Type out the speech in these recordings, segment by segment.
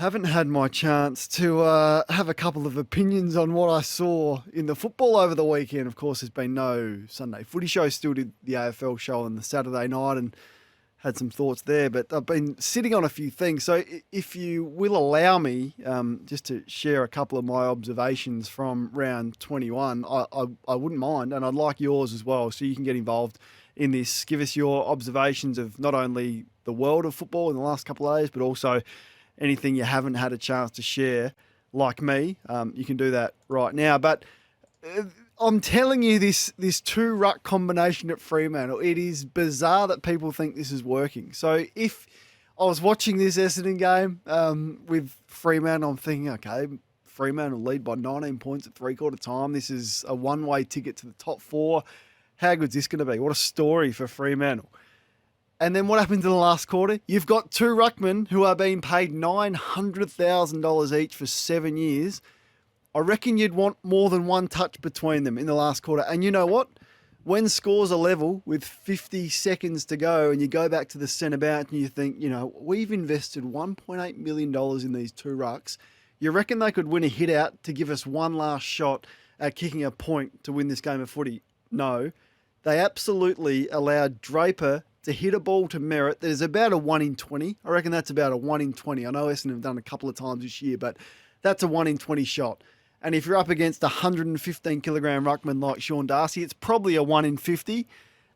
Haven't had my chance to have a couple of opinions on what I saw in the football over the weekend. Of course, there's been no Sunday footy show. Still did the AFL show on the Saturday night and had some thoughts there. But I've been sitting on a few things. So if you will allow me just to share a couple of my observations from round 21, I wouldn't mind. And I'd like yours as well, so you can get involved in this. Give us your observations of not only the world of football in the last couple of days, but also anything you haven't had a chance to share, like me. You can do that right now. But I'm telling you, this two ruck combination at Fremantle, it is bizarre that people think this is working. So if I was watching this Essendon game with Fremantle, I'm thinking, okay, Fremantle lead by 19 points at three-quarter time. This is a one-way ticket to the top four. How good's this going to be? What a story for Fremantle. And then what happens in the last quarter? You've got two ruckmen who are being paid $900,000 each for 7 years. I reckon you'd want more than one touch between them in the last quarter. And you know what? When scores are level with 50 seconds to go and you go back to the centre bounce and you think, we've invested $1.8 million in these two rucks. You reckon they could win a hit out to give us one last shot at kicking a point to win this game of footy? No. They absolutely allowed Draper to hit a ball to merit that is about a 1 in 20. I reckon that's about a 1 in 20. I know Essendon have done a couple of times this year, but that's a 1 in 20 shot. And if you're up against a 115-kilogram ruckman like Sean Darcy, it's probably a 1 in 50.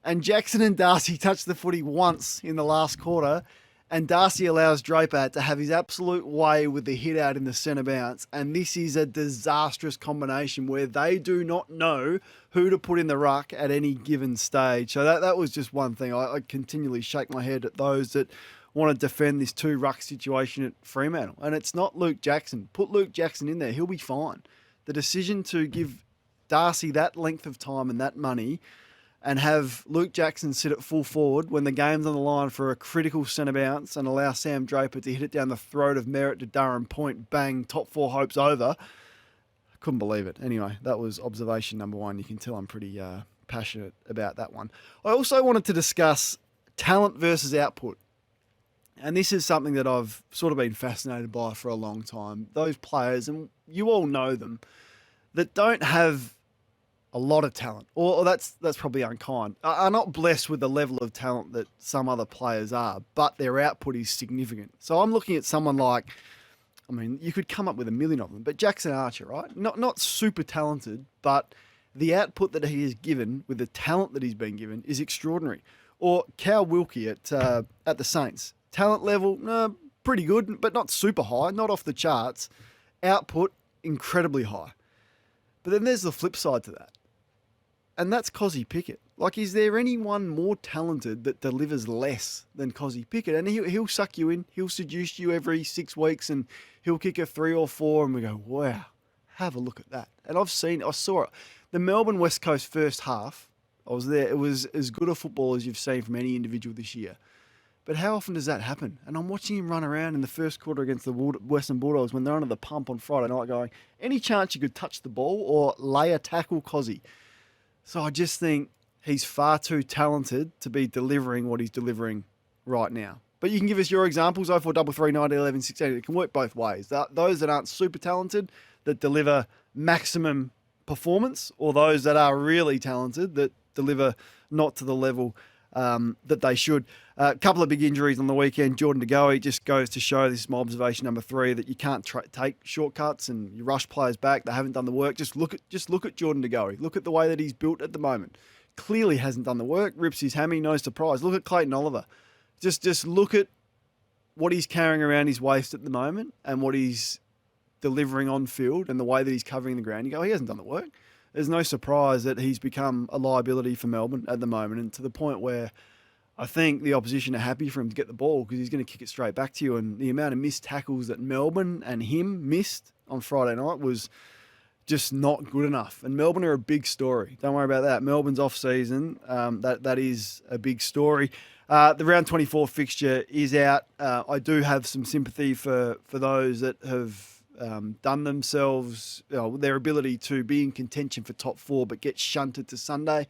And Jackson and Darcy touched the footy once in the last quarter, and Darcy allows Draper to have his absolute way with the hit out in the centre bounce. And this is a disastrous combination where they do not know who to put in the ruck at any given stage. So that was just one thing. I continually shake my head at those that want to defend this two ruck situation at Fremantle. And it's not Luke Jackson. Put Luke Jackson in there. He'll be fine. The decision to give Darcy that length of time and that money and have Luke Jackson sit at full forward when the game's on the line for a critical centre bounce and allow Sam Draper to hit it down the throat of Merritt to Durham Point, bang, top four hopes over. I couldn't believe it. Anyway, that was observation number one. You can tell I'm pretty passionate about that one. I also wanted to discuss talent versus output. And this is something that I've sort of been fascinated by for a long time. Those players, and you all know them, that don't have a lot of talent, or that's probably unkind, are not blessed with the level of talent that some other players are, but their output is significant. So I'm looking at someone like, you could come up with a million of them, but Jackson Archer, right? Not super talented, but the output that he has given with the talent that he's been given is extraordinary. Or Cal Wilkie at the Saints. Talent level, pretty good, but not super high, not off the charts. Output, incredibly high. But then there's the flip side to that. And that's Cozzy Pickett. Like, is there anyone more talented that delivers less than Cozzy Pickett? And he'll suck you in. He'll seduce you every 6 weeks and he'll kick a 3 or 4 and we go, wow, have a look at that. And I saw it. The Melbourne West Coast first half, I was there. It was as good a football as you've seen from any individual this year. But how often does that happen? And I'm watching him run around in the first quarter against the Western Bulldogs when they're under the pump on Friday night going, any chance you could touch the ball or lay a tackle, Cozzy? So I just think he's far too talented to be delivering what he's delivering right now. But you can give us your examples, 0433 90 11 16. It can work both ways. Those that aren't super talented, that deliver maximum performance, or those that are really talented, that deliver not to the level that they should. A couple of big injuries on the weekend. Jordan De Goey just goes to show, this is my observation number 3, that you can't take shortcuts and you rush players back. They haven't done the work. Just look at Jordan De Goey. Look at the way that he's built at the moment. Clearly hasn't done the work. Rips his hammy, no surprise. Look at Clayton Oliver. Just look at what he's carrying around his waist at the moment and what he's delivering on field and the way that he's covering the ground. You go, he hasn't done the work. There's no surprise that he's become a liability for Melbourne at the moment, and to the point where I think the opposition are happy for him to get the ball because he's going to kick it straight back to you. And the amount of missed tackles that Melbourne and him missed on Friday night was just not good enough. And Melbourne are a big story. Don't worry about that. Melbourne's off-season. That is a big story. The round 24 fixture is out. I do have some sympathy for those that have done themselves, their ability to be in contention for top 4 but get shunted to Sunday.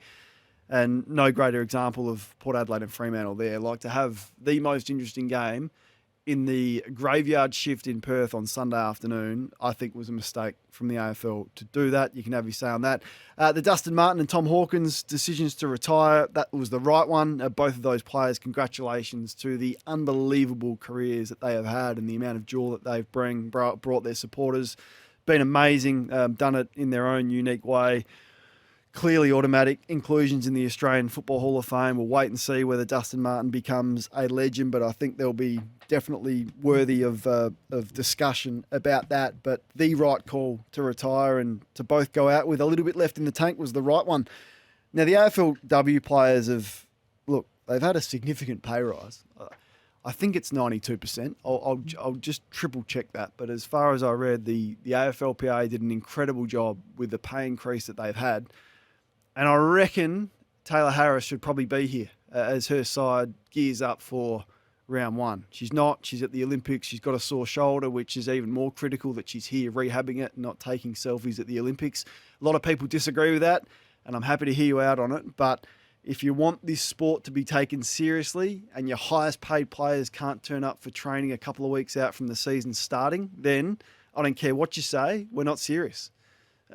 And no greater example of Port Adelaide and Fremantle there. Like, to have the most interesting game in the graveyard shift in Perth on Sunday afternoon, I think was a mistake from the AFL to do that. You can have your say on that. The Dustin Martin and Tom Hawkins decisions to retire, that was the right one. Both of those players, congratulations to the unbelievable careers that they have had and the amount of joy that they've brought their supporters. Been amazing, done it in their own unique way. Clearly automatic inclusions in the Australian Football Hall of Fame. We'll wait and see whether Dustin Martin becomes a legend, but I think they'll be definitely worthy of discussion about that. But the right call to retire and to both go out with a little bit left in the tank was the right one. Now, the AFLW players they've had a significant pay rise. I think it's 92%. I'll just triple check that. But as far as I read, the AFLPA did an incredible job with the pay increase that they've had. And I reckon Taylor Harris should probably be here as her side gears up for round one. She's not. She's at the Olympics. She's got a sore shoulder, which is even more critical that she's here rehabbing it, not taking selfies at the Olympics. A lot of people disagree with that, and I'm happy to hear you out on it. But if you want this sport to be taken seriously and your highest paid players can't turn up for training a couple of weeks out from the season starting, then I don't care what you say, we're not serious.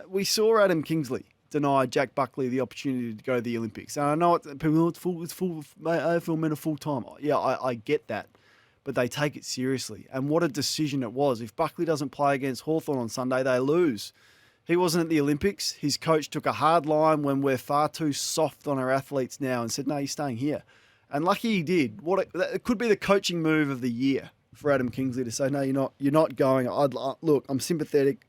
We saw Adam Kingsley deny Jack Buckley the opportunity to go to the Olympics. And I know it's full AFL men are full time. Yeah, I get that. But they take it seriously. And what a decision it was. If Buckley doesn't play against Hawthorn on Sunday, they lose. He wasn't at the Olympics. His coach took a hard line when we're far too soft on our athletes now and said, no, he's staying here. And lucky he did. It could be the coaching move of the year for Adam Kingsley to say, no, you're not going. Look, I'm sympathetic.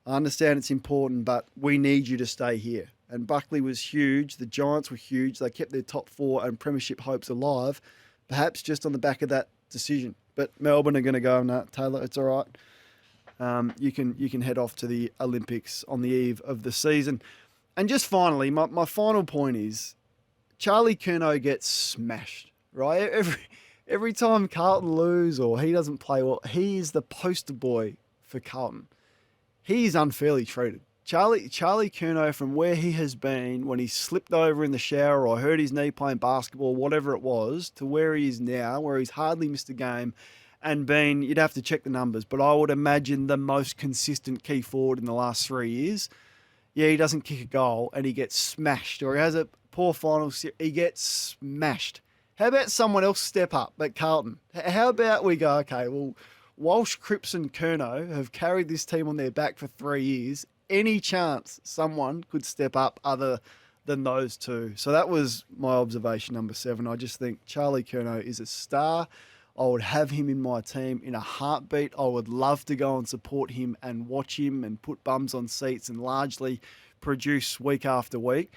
I understand it's important, but we need you to stay here. And Buckley was huge. The Giants were huge. They kept their top four and premiership hopes alive, perhaps just on the back of that decision. But Melbourne are going to go, no, Taylor, it's all right. You can head off to the Olympics on the eve of the season. And just finally, my final point is Charlie Curnow gets smashed, right? Every time Carlton lose or he doesn't play well, he is the poster boy for Carlton. He is unfairly treated. Charlie Curnow, from where he has been when he slipped over in the shower or hurt his knee playing basketball, whatever it was, to where he is now, where he's hardly missed a game and been, you'd have to check the numbers, but I would imagine the most consistent key forward in the last 3 years. Yeah, he doesn't kick a goal and he gets smashed, or he has a poor final series, he gets smashed. How about someone else step up at Carlton? How about we go, okay, well, Walsh, Cripps and Curnow have carried this team on their back for 3 years. Any chance someone could step up other than those two? So that was my observation number 7. I just think Charlie Curnow is a star. I would have him in my team in a heartbeat. I would love to go and support him and watch him and put bums on seats and largely produce week after week.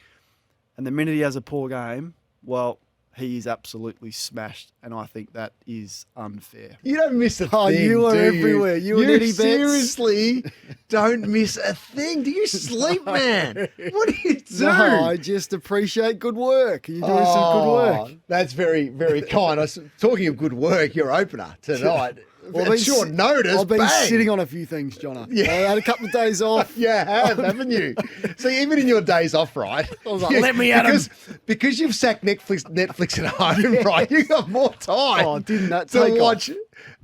And the minute he has a poor game, well, he is absolutely smashed, and I think that is unfair. You don't miss a thing. Oh, you are everywhere. You and Eddie Betts. Seriously don't miss a thing. Do you sleep, man? What do you do? No, I just appreciate good work. You're doing some good work. That's very, very kind. Talking of good work, your opener tonight. Well, at short notice, I've been bang. sitting on a few things, Jono. Yeah. I had a couple of days off. You have, haven't you? So even in your days off, right? I was like, let me at him. Because you've sacked Netflix at home, right? You've got more time didn't that to take watch off?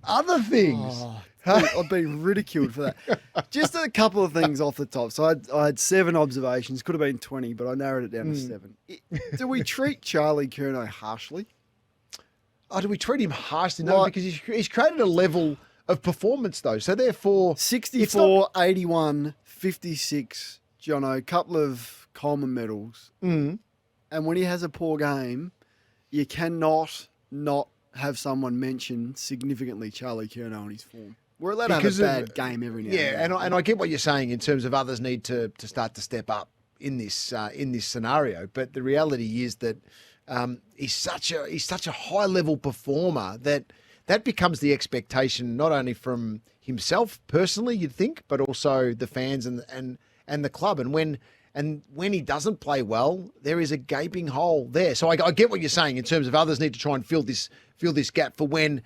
other things. I've been ridiculed for that. Just a couple of things off the top. So I had 7 observations. Could have been 20, but I narrowed it down to 7. Do we treat Charlie Curnow harshly? Oh, do we treat him harshly? No, because he's created a level of performance, though. So therefore, 64, 81, 56, Jono, a couple of Coleman medals. And when he has a poor game, you cannot not have someone mention significantly Charlie Curnow on his form. We're allowed to have a bad game every now and then. Yeah, and I get what you're saying in terms of others need to start to step up in this scenario. But the reality is that he's such a high level performer that becomes the expectation not only from himself personally, you'd think, but also the fans and the club. And when he doesn't play well, there is a gaping hole there. So I get what you're saying in terms of others need to try and fill this gap for when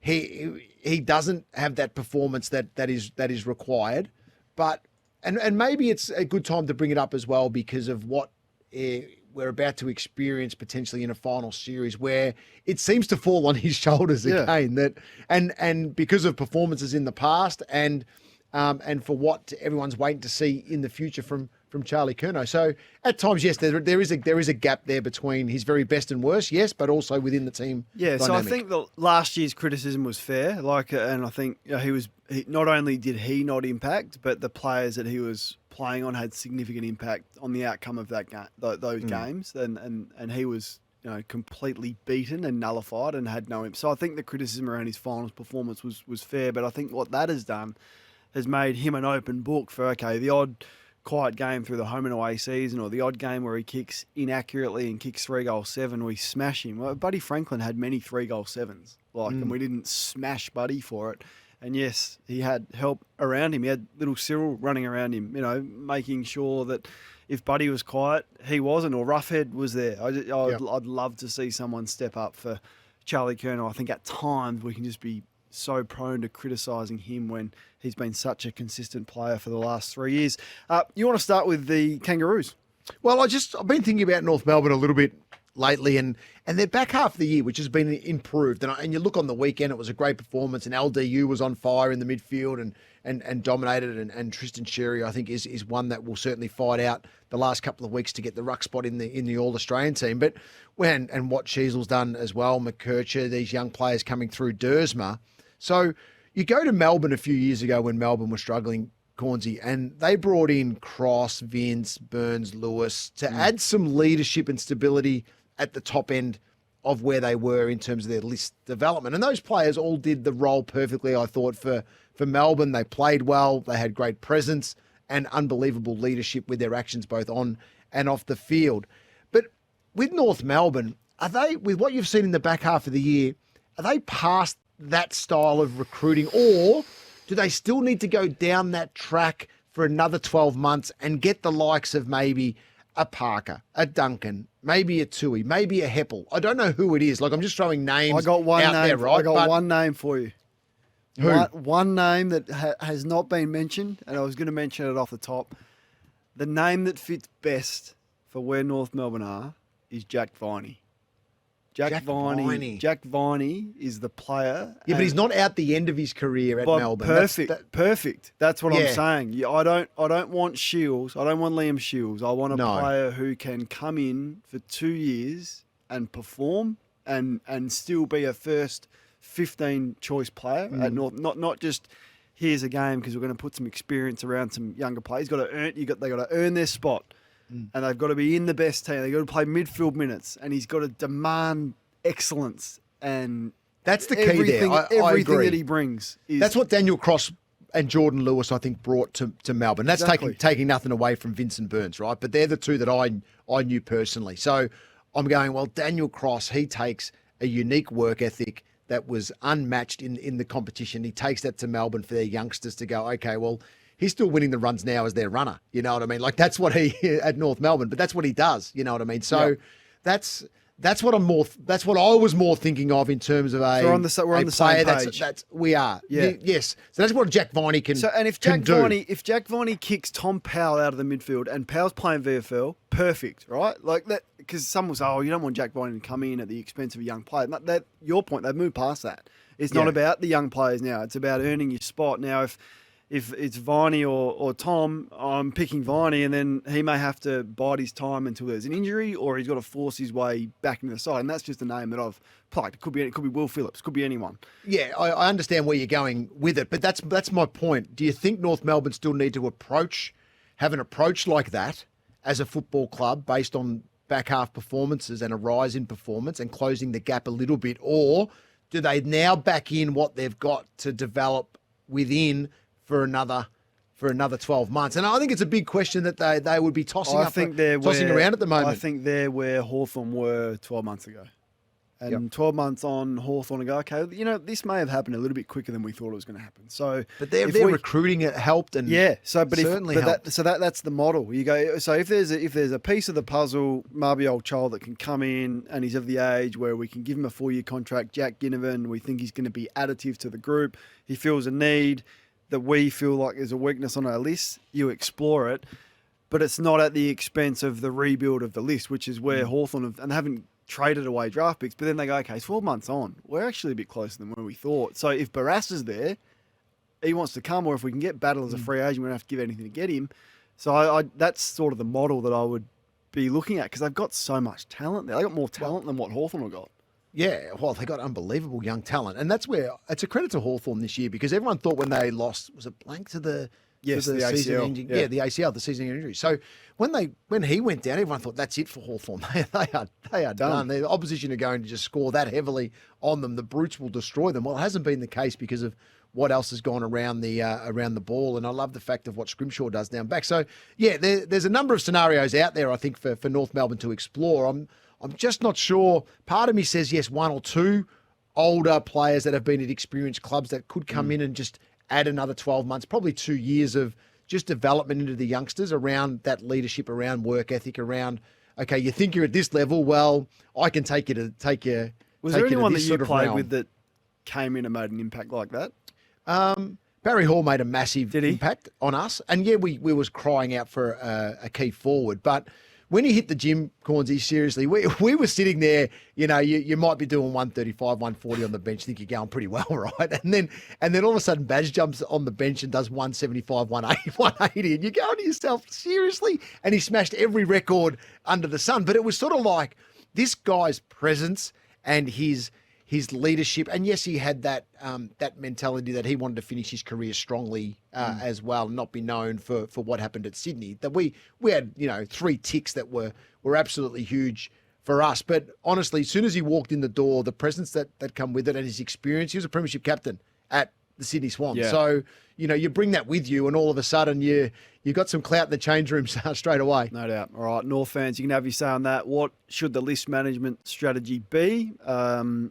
he doesn't have that performance that is required. But and maybe it's a good time to bring it up as well because of what we're about to experience potentially in a final series where it seems to fall on his shoulders again. That and because of performances in the past and for what everyone's waiting to see in the future from Charlie Curnow. So at times, yes, there is a gap there between his very best and worst, yes, but also within the team. Yeah, dynamic. so I think the last year's criticism was fair. And I think he not only did he not impact, but the players that he was playing on had significant impact on the outcome of that game, those games, and he was completely beaten and nullified and had no impact. So I think the criticism around his finals performance was fair, but I think what that has done has made him an open book for the odd quiet game through the home and away season, or the odd game where he kicks inaccurately and kicks 3-goal-7, we smash him. Well, Buddy Franklin had many 3-goal-7s, and we didn't smash Buddy for it. And yes, he had help around him. He had little Cyril running around him, making sure that if Buddy was quiet, he wasn't, or Roughhead was there. I'd love to see someone step up for Charlie Curnow. I think at times we can just be so prone to criticising him when he's been such a consistent player for the last 3 years. You want to start with the Kangaroos? Well, I've been thinking about North Melbourne a little bit lately, and their back half of the year, which has been improved. And you look on the weekend, it was a great performance, and LDU was on fire in the midfield and dominated. And Tristan Sherry, I think, is one that will certainly fight out the last couple of weeks to get the ruck spot in the All Australian team. But what Sheasel's done as well, McKercher, these young players coming through, Dersma. So you go to Melbourne a few years ago when Melbourne was struggling, Cornsey, and they brought in Cross, Vince, Burns, Lewis to add some leadership and stability at the top end of where they were in terms of their list development. And those players all did the role perfectly, I thought, for Melbourne. They played well, they had great presence and unbelievable leadership with their actions both on and off the field. But with North Melbourne, are they, with what you've seen in the back half of the year, are they past that style of recruiting, or do they still need to go down that track for another 12 months and get the likes of maybe a Parker, a Duncan, maybe a Tui, maybe a Heppel? I don't know who it is. I'm just throwing names I got one out name, there, right? I got one name for you. Who? One name that has not been mentioned, and I was going to mention it off the top. The name that fits best for where North Melbourne are is Jack Viney. Jack Viney is the player. Yeah, but he's not out the end of his career at Melbourne. Perfect. That's what I'm saying. Yeah, I don't want Shields. I don't want Liam Shields. I want a player who can come in for 2 years and perform and still be a first 15 choice player at North. Not just here's a game because we're going to put some experience around some younger players. They got to earn their spot. And they've got to be in the best team. They've got to play midfield minutes. And he's got to demand excellence. And that's the key there. I agree. That he brings. That's what Daniel Cross and Jordan Lewis, I think, brought to Melbourne. That's taking nothing away from Vincent Burns, right? But they're the two that I knew personally. So I'm going, well, Daniel Cross, he takes a unique work ethic that was unmatched in the competition. He takes that to Melbourne for their youngsters to go, okay, well, he's still winning the runs now as their runner. You know what I mean? Like that's what he at North Melbourne, but that's what he does. You know what I mean? So that's what I was more thinking of in terms of a. So we're on the same page. We are. Yeah. Yes. So that's what Jack Viney can. So and if Jack Viney kicks Tom Powell out of the midfield and Powell's playing VFL, perfect, right? Like that, because some will say, "Oh, you don't want Jack Viney to come in at the expense of a young player." That your point. They've moved past that. It's not about the young players now. It's about earning your spot now. If it's Viney or Tom, I'm picking Viney, and then he may have to bide his time until there's an injury, or he's got to force his way back into the side. And that's just a name that I've plucked. It could be Will Phillips, could be anyone. Yeah, I understand where you're going with it, but that's my point. Do you think North Melbourne still need to have an approach like that as a football club based on back half performances and a rise in performance and closing the gap a little bit, or do they now back in what they've got to develop within for another 12 months? And I think it's a big question that they would be tossing around at the moment. I think they're where Hawthorn were 12 months ago. And 12 months on, Hawthorn and go, okay, this may have happened a little bit quicker than we thought it was going to happen. So, but their recruiting it helped, and that's the model. You go, so if there's a piece of the puzzle, Marbiol child that can come in and he's of the age where we can give him a 4-year contract, Jack Ginnivan, we think he's going to be additive to the group. He feels a need that we feel like there's a weakness on our list. You explore it. but it's not at the expense of the rebuild of the list, which is where Hawthorn have, and they haven't traded away draft picks. But then they go, okay, it's 12 months on. We're actually a bit closer than where we thought. So if Barras is there, he wants to come, or if we can get Battle as a free agent, we don't have to give anything to get him. So that's sort of the model that I would be looking at, because they've got so much talent there. They've got more talent than what Hawthorn have got. Yeah, well, they got unbelievable young talent. And that's where it's a credit to Hawthorn this year, because everyone thought when they lost, was it blank to the the season ACL. ending? Yeah, the ACL, the season injury. So when he went down, everyone thought that's it for Hawthorn. They are done. The opposition are going to just score that heavily on them. The brutes will destroy them. Well, it hasn't been the case because of what else has gone around the ball. And I love the fact of what Scrimshaw does down back. So, yeah, there's a number of scenarios out there, I think, for North Melbourne to explore. I'm just not sure. Part of me says, yes, one or two older players that have been at experienced clubs that could come in and just add another 12 months, probably 2 years of just development into the youngsters around that leadership, around work ethic, around, okay, you think you're at this level, well, I can take you. Was there anyone that you played with that came in and made an impact like that? Barry Hall made a massive impact on us. And yeah, we was crying out for a key forward. But when he hit the gym, Cornsey, seriously, we were sitting there, you might be doing 135, 140 on the bench, think you're going pretty well, right? And then all of a sudden Baz jumps on the bench and does 175, 180, and you're going to yourself, seriously? And he smashed every record under the sun. But it was sort of like this guy's presence and his leadership, and yes, he had that mentality that he wanted to finish his career strongly as well, and not be known for what happened at Sydney. That we had 3 ticks that were absolutely huge for us. But honestly, as soon as he walked in the door, the presence that come with it and his experience, he was a premiership captain at the Sydney Swans. Yeah. So you bring that with you, and all of a sudden you got some clout in the change room straight away. No doubt. All right, North fans, you can have your say on that. What should the list management strategy be? Do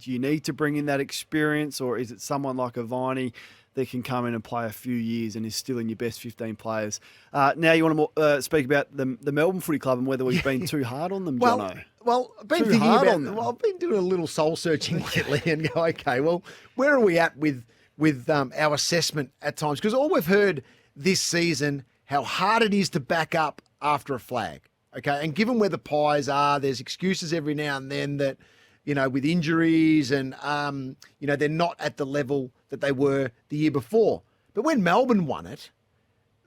you need to bring in that experience, or is it someone like a Viney that can come in and play a few years and is still in your best 15 players? Now you want to speak about the Melbourne Footy Club and whether we've been too hard on them, Jono. Well, I've been thinking I've been doing a little soul searching lately and go, okay, well, where are we at with our assessment at times? Because all we've heard this season, how hard it is to back up after a flag. Okay. And given where the Pies are, there's excuses every now and then that, with injuries and, they're not at the level that they were the year before. But when Melbourne won it,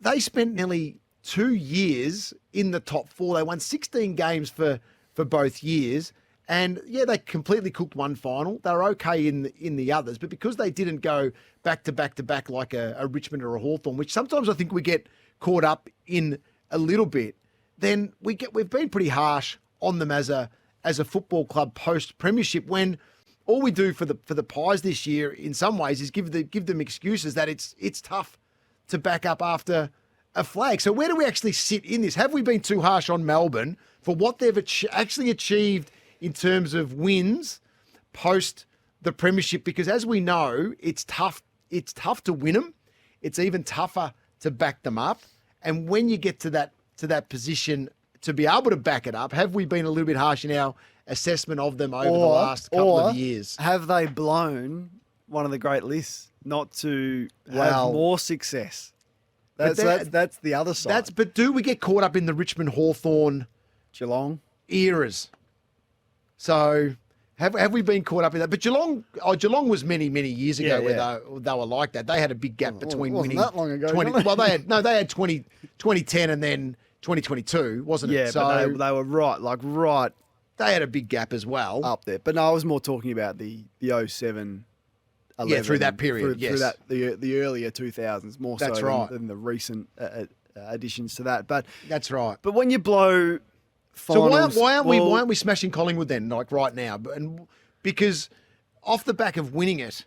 they spent nearly 2 years in the top 4. They won 16 games for both years. And yeah, they completely cooked one final. They were okay in the others, but because they didn't go back to back to back like a Richmond or a Hawthorn, which sometimes I think we get caught up in a little bit, then we've been pretty harsh on them as a football club post premiership. When all we do for the Pies this year, in some ways, is give them excuses that it's tough to back up after a flag. So where do we actually sit in this? Have we been too harsh on Melbourne for what they've actually achieved in terms of wins post the premiership? Because as we know, it's tough to win them. It's even tougher to back them up. And when you get to that position to be able to back it up, have we been a little bit harsh in our assessment of them over the last couple of years? Have they blown one of the great lists not to have more success? That's the other side. But do we get caught up in the Richmond, Hawthorn, Geelong eras? So have we been caught up in that? But Geelong was many years ago where they were like that. They had a big gap between winning. That long ago. 20, well, they had 2010 and then 2022, wasn't it? Yeah, so but they were right. They had a big gap as well up there. But no, I was more talking about the 07, 11. Yeah, through that period. Through that the earlier 2000s, more that's so right. than the recent additions to that. But that's right. But when you blow finals, so why aren't we smashing Collingwood then, like right now? And because off the back of winning it,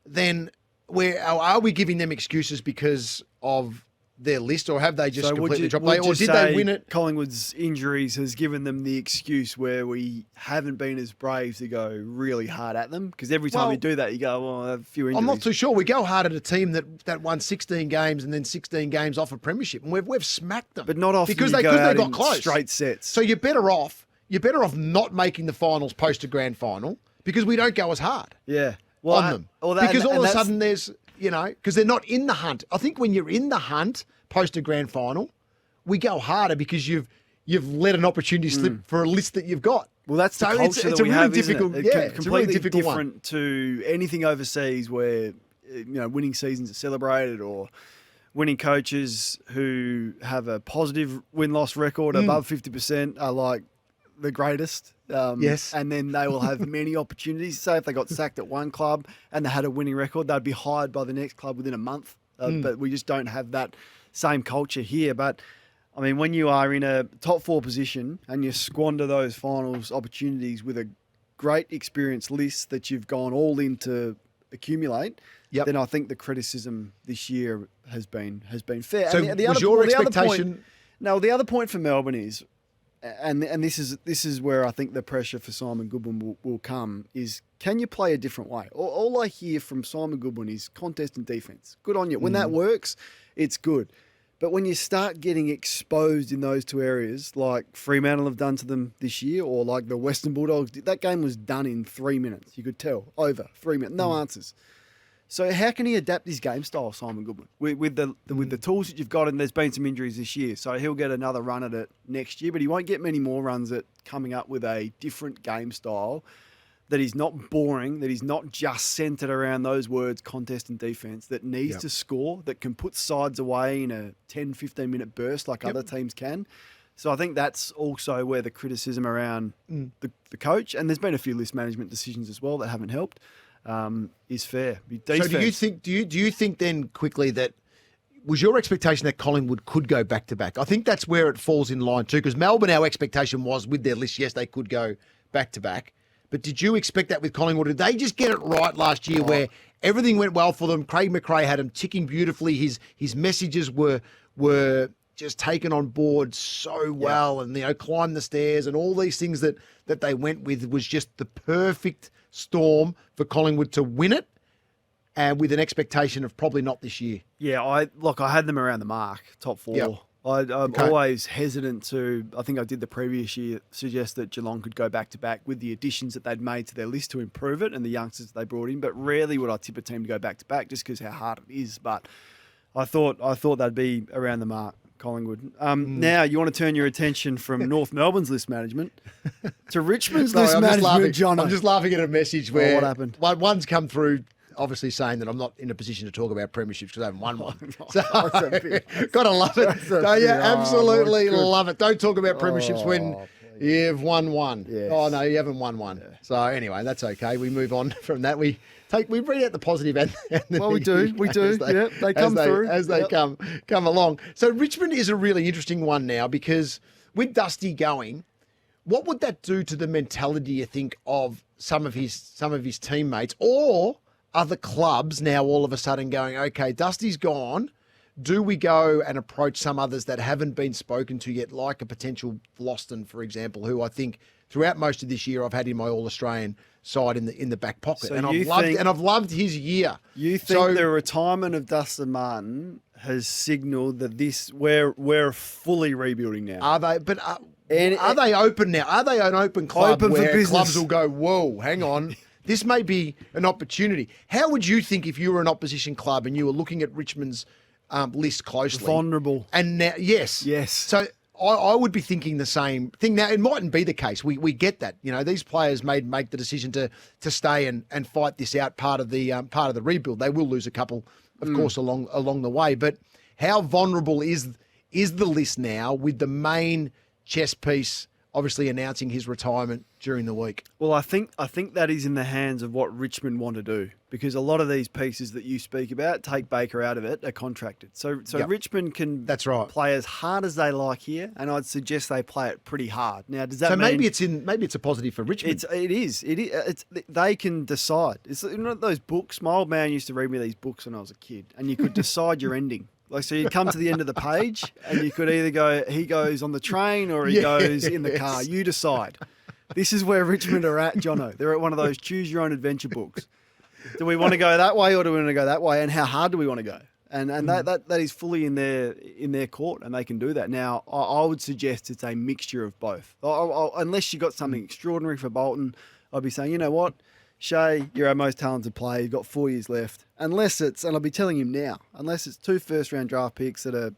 then are we giving them excuses because of their list, or have they just completely dropped? Or did they win it? Collingwood's injuries has given them the excuse where we haven't been as brave to go really hard at them, because every time you do that, you go, well, I have a few injuries. I'm not too sure. We go hard at a team that won 16 games and then 16 games off a premiership, and we've smacked them. But not often because they got close. Straight sets. So you're better off not making the finals post a grand final because we don't go as hard. Yeah. On them. Because all of a sudden there's, because they're not in the hunt. I think when you're in the hunt post a grand final, we go harder because you've let an opportunity slip for a list that you've got. Well, that's the So culture it's that a we really have, difficult, isn't it? yeah, it's a really Completely difficult one. different to anything overseas where, winning seasons are celebrated, or winning coaches who have a positive win-loss record above 50% are like the greatest. Yes. And then they will have many opportunities. Say if they got sacked at one club and they had a winning record, they'd be hired by the next club within a month. But we just don't have that same culture here. But I mean, when you are in a top 4 position and you squander those finals opportunities with a great experience list that you've gone all in to accumulate, then I think the criticism this year has been fair. So and was your expectation? The other point for Melbourne is, and this is where I think the pressure for Simon Goodwin will come, is can you play a different way? All I hear from Simon Goodwin is contest and defence. Good on you. When that works, it's good. But when you start getting exposed in those two areas, like Fremantle have done to them this year, or like the Western Bulldogs, that game was done in 3 minutes. You could tell, over 3 minutes, no answers. So how can he adapt his game style, Simon Goodwin, with the tools that you've got? And there's been some injuries this year, so he'll get another run at it next year, but he won't get many more runs at coming up with a different game style that is not boring, that is not just centred around those words, contest and defence, that needs to score, that can put sides away in a 10, 15-minute burst like other teams can. So I think that's also where the criticism around the coach, and there's been a few list management decisions as well that haven't helped, is fair. Defense. So do you think then quickly that was your expectation that Collingwood could go back to back? I think that's where it falls in line too, because Melbourne, our expectation was with their list, yes, they could go back to back. But did you expect that with Collingwood? Did they just get it right last year where everything went well for them? Craig McRae had them ticking beautifully. His messages were just taken on board so well, and climb the stairs and all these things that they went with was just the perfect storm for Collingwood to win it, and with an expectation of probably not this year. Yeah, I had them around the mark, top 4. Yep. I'm always hesitant to, I think I did the previous year, suggest that Geelong could go back-to-back with the additions that they'd made to their list to improve it and the youngsters they brought in, but rarely would I tip a team to go back-to-back just because how hard it is. But I thought they'd be around the mark, Collingwood. Now, you want to turn your attention from North Melbourne's list management to Richmond's list management, John. I'm just laughing at a message where what happened? One's come through, obviously saying that I'm not in a position to talk about premierships because I haven't won one. So, gotta love it. Don't you? Absolutely love it. Don't talk about premierships when you've won one. Yes. Oh no, you haven't won one. Yeah. So anyway, that's okay. We move on from that. We read out the positive and the well, we do. They come through as they come along. So Richmond is a really interesting one now because with Dusty going, what would that do to the mentality, you think, of some of his teammates, or other clubs now all of a sudden going, okay, Dusty's gone. Do we go and approach some others that haven't been spoken to yet, like a potential Vlosten, for example, who I think throughout most of this year I've had in my All-Australian side in the back pocket, So and I've loved his year. You think the retirement of Dustin Martin has signalled that we're fully rebuilding now? Are they? But are they open now? Are they an open club where clubs will go, whoa, hang on? This may be an opportunity. How would you think if you were an opposition club and you were looking at Richmond's list closely? Vulnerable. And now, yes. So I would be thinking the same thing. Now, it mightn't be the case. We get that. These players make the decision to stay and fight this out, part of the rebuild. They will lose a couple, of course, along the way. But how vulnerable is the list now with the main chess piece obviously announcing his retirement during the week? Well, I think that is in the hands of what Richmond want to do, because a lot of these pieces that you speak about, take Baker out of it, are contracted. So Richmond can play as hard as they like here, and I'd suggest they play it pretty hard. Now, does that mean maybe it's a positive for Richmond? It is. They can decide. It's those books. My old man used to read me these books when I was a kid, and you could decide your ending. So you'd come to the end of the page and you could either go, he goes on the train or he goes in the car. You decide. This is where Richmond are at, Jono. They're at one of those choose your own adventure books. Do we want to go that way or do we want to go that way? And how hard do we want to go? And that is fully in their court, and they can do that. Now, I would suggest it's a mixture of both. Unless you got something extraordinary for Bolton, I'd be saying, you know what? Shea, you're our most talented player. You've got 4 years left. Unless it's, and I'll be telling him now, unless it's 2 first-round draft picks that are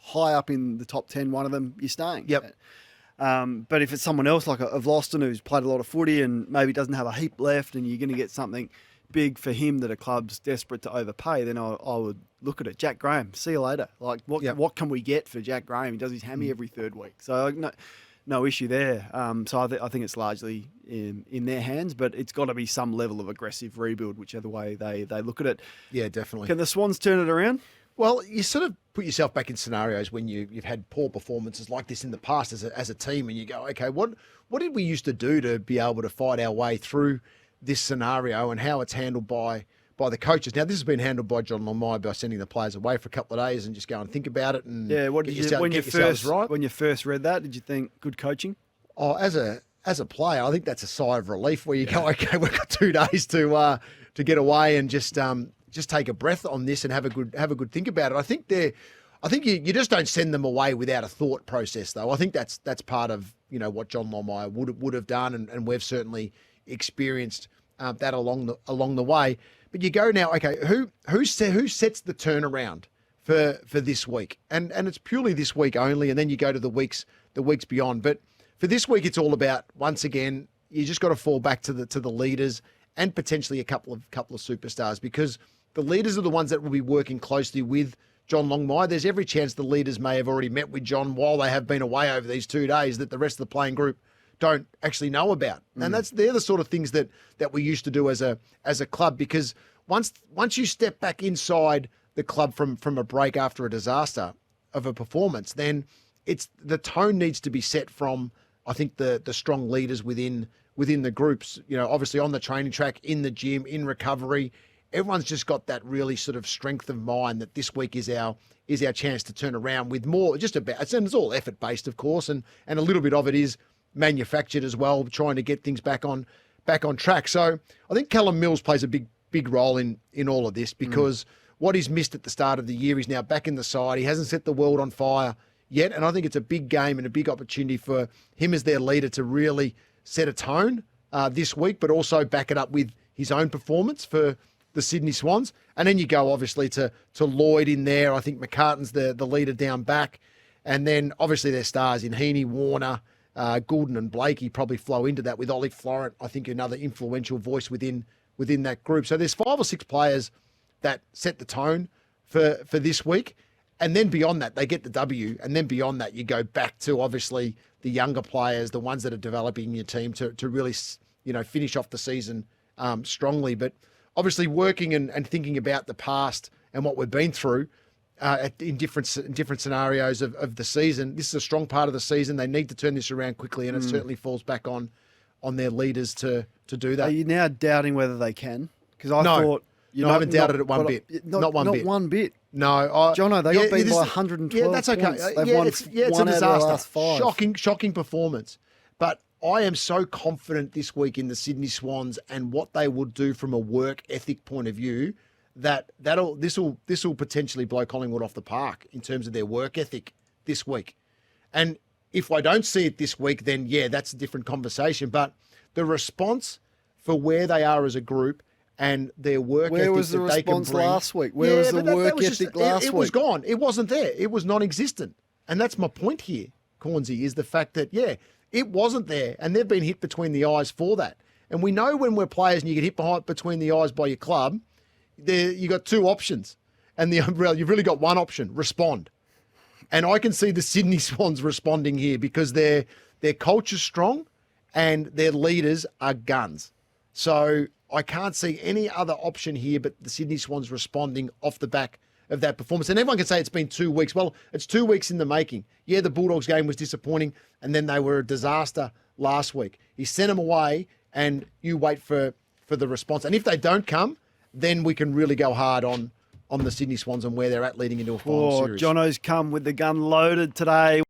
high up in the top 10, one of them, you're staying. Yep. But if it's someone else like a Vlosten who's played a lot of footy and maybe doesn't have a heap left and you're going to get something big for him that a club's desperate to overpay, then I would look at it. Jack Graham, see you later. Like, what can we get for Jack Graham? He does his hammy every third week. So no issue there. So I think it's largely in their hands, but it's got to be some level of aggressive rebuild, whichever way they look at it. Yeah, definitely. Can the Swans turn it around? Well, you sort of put yourself back in scenarios when you've had poor performances like this in the past as a team, and you go, okay, what did we used to do to be able to fight our way through this scenario, and how it's handled by the coaches? Now, this has been handled by John Longmire by sending the players away for a couple of days and just go and think about it. And what did you, when you first read that? Did you think good coaching? Oh, as a player, I think that's a sigh of relief where you go, okay, we've got 2 days to get away and just take a breath on this and have a good think about it. I think you just don't send them away without a thought process, though. I think that's part of what John Longmire would have done, and we've certainly experienced that along the way. But you go now, okay, who sets the turnaround for this week? And it's purely this week only, and then you go to the weeks beyond. But for this week, it's all about, once again, you just got to fall back to the leaders and potentially a couple of superstars, because the leaders are the ones that will be working closely with John Longmire. There's every chance the leaders may have already met with John while they have been away over these 2 days that the rest of the playing group don't actually know about. And they're the sort of things that we used to do as a club, because once you step back inside the club from a break after a disaster of a performance, then the tone needs to be set from, I think, the strong leaders within the groups, obviously on the training track, in the gym, in recovery. Everyone's just got that really sort of strength of mind that this week is our chance to turn around with more, and it's all effort based, of course, and a little bit of it is manufactured as well, trying to get things back on track. So I think Callum Mills plays a big role in all of this, because what he's missed at the start of the year, he's now back in the side. He hasn't set the world on fire yet, and I think it's a big game and a big opportunity for him as their leader to really set a tone this week, but also back it up with his own performance for the Sydney Swans. And then you go obviously to Lloyd in there. I think McCartan's the leader down back, and then obviously their stars in Heaney, Warner, Goulden and Blakey probably flow into that, with Ollie Florent, I think, another influential voice within that group. So there's 5 or 6 players that set the tone for this week. And then beyond that, they get the W. And then beyond that, you go back to obviously the younger players, the ones that are developing your team to really, finish off the season strongly. But obviously working and thinking about the past and what we've been through in different scenarios of the season, this is a strong part of the season. They need to turn this around quickly, and it certainly falls back on their leaders to do that. Are you now doubting whether they can? Because I thought... I haven't doubted it one bit. Not one bit. Not one bit. No. Jono, they got beaten by 112 Yeah, that's okay. points. They've won it's one a out of the disaster. last 5. Shocking performance. But I am so confident this week in the Sydney Swans and what they will do from a work ethic point of view, that this will potentially blow Collingwood off the park in terms of their work ethic this week. And if I don't see it this week, then that's a different conversation. But the response for where they are as a group and their work ethic that they can bring. Where was the response last week? Where was the work ethic last week? It was gone. It wasn't there. It was non-existent. And that's my point here, Cornsey, is the fact that, it wasn't there. And they've been hit between the eyes for that. And we know when we're players and you get hit between the eyes by your club, you got 2 options. And you've really got one option: respond. And I can see the Sydney Swans responding here, because their culture's strong and their leaders are guns. So I can't see any other option here but the Sydney Swans responding off the back of that performance. And everyone can say it's been 2 weeks. Well, it's 2 weeks in the making. Yeah, the Bulldogs game was disappointing, and then they were a disaster last week. He sent them away, and you wait for the response. And if they don't come, then we can really go hard on the Sydney Swans and where they're at leading into a final series. Jono's come with the gun loaded today.